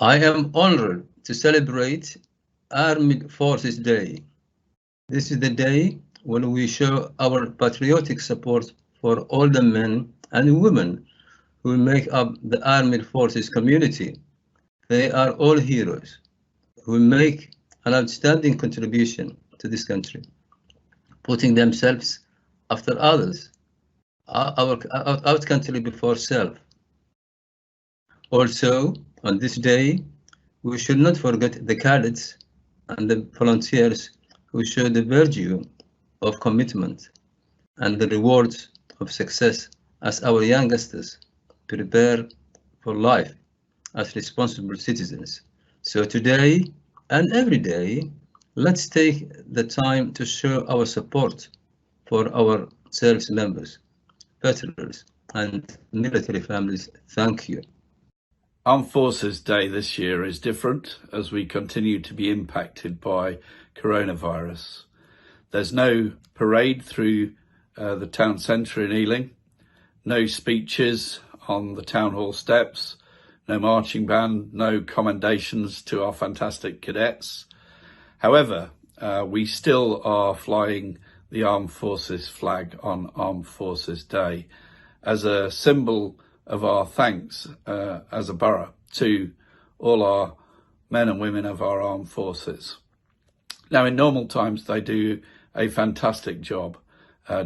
I am honored to celebrate Armed Forces Day. This is the day when we show our patriotic support for all the men and women who make up the Armed Forces community. They are all heroes who make an outstanding contribution to this country, putting themselves after others, our country before self. Also, on this day, we should not forget the cadets and the volunteers who show the virtue of commitment and the rewards of success as our youngsters prepare for life as responsible citizens. So today and every day, let's take the time to show our support for our service members, veterans, and military families. Thank you. Armed Forces Day this year is different as we continue to be impacted by coronavirus. There's no parade through the town centre in Ealing, no speeches on the town hall steps, no marching band, no commendations to our fantastic cadets. However, we still are flying the Armed Forces flag on Armed Forces Day as a symbol of our thanks as a borough to all our men and women of our armed forces. Now, in normal times, they do a fantastic job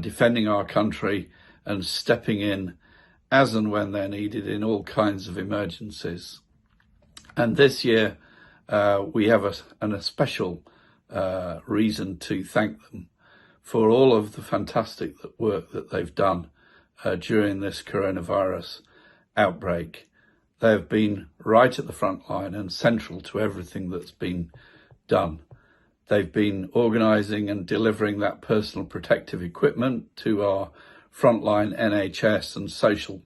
defending our country and stepping in as and when they're needed in all kinds of emergencies. And this year, we have a special reason to thank them for all of the fantastic work that they've done during this coronavirus outbreak. They have been right at the front line and central to everything that's been done. They've been organising and delivering that personal protective equipment to our frontline NHS and social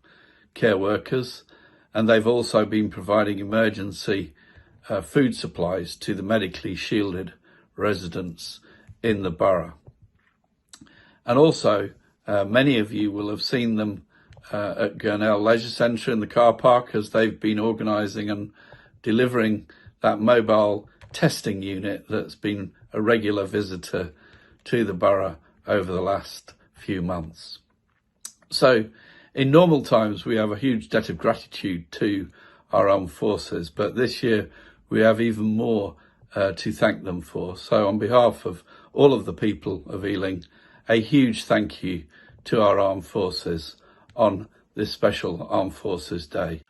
care workers, and they've also been providing emergency food supplies to the medically shielded residents in the borough. And also, many of you will have seen them at Gurnell Leisure Centre in the car park as they've been organising and delivering that mobile testing unit that's been a regular visitor to the borough over the last few months. So in normal times, we have a huge debt of gratitude to our armed forces, but this year we have even more to thank them for. So on behalf of all of the people of Ealing, a huge thank you to our armed forces on this special Armed Forces Day.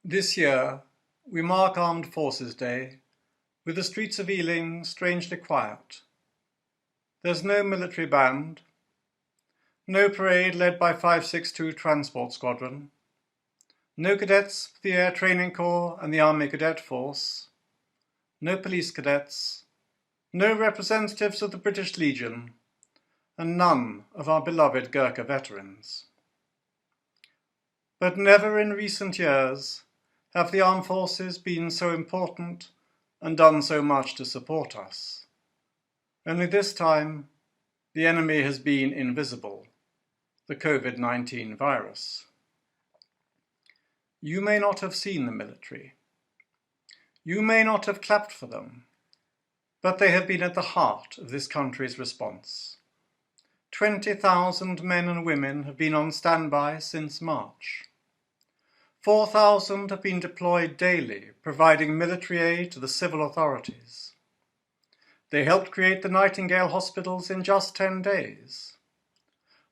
This year, we mark Armed Forces Day with the streets of Ealing strangely quiet. There's no military band, no parade led by 562 Transport Squadron, no cadets for the Air Training Corps and the Army Cadet Force, no police cadets, no representatives of the British Legion, and none of our beloved Gurkha veterans. But never in recent years have the armed forces been so important and done so much to support us. Only this time, the enemy has been invisible, the COVID-19 virus. You may not have seen the military. You may not have clapped for them, but they have been at the heart of this country's response. 20,000 men and women have been on standby since March. 4,000 have been deployed daily, providing military aid to the civil authorities. They helped create the Nightingale hospitals in just 10 days.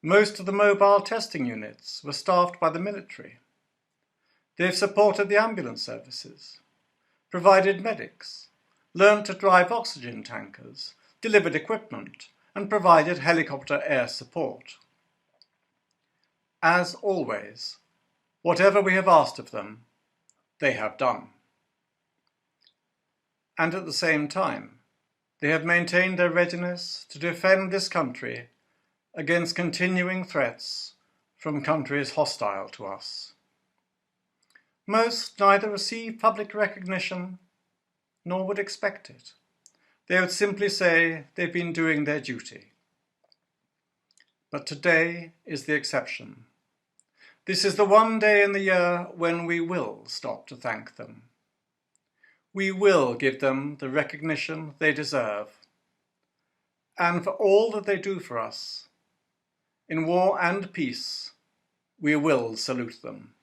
Most of the mobile testing units were staffed by the military. They've supported the ambulance services, provided medics, learnt to drive oxygen tankers, delivered equipment, and provided helicopter air support. As always, whatever we have asked of them, they have done. And at the same time, they have maintained their readiness to defend this country against continuing threats from countries hostile to us. Most neither receive public recognition nor would expect it. They would simply say they've been doing their duty. But today is the exception. This is the one day in the year when we will stop to thank them. We will give them the recognition they deserve, and for all that they do for us, in war and peace, we will salute them.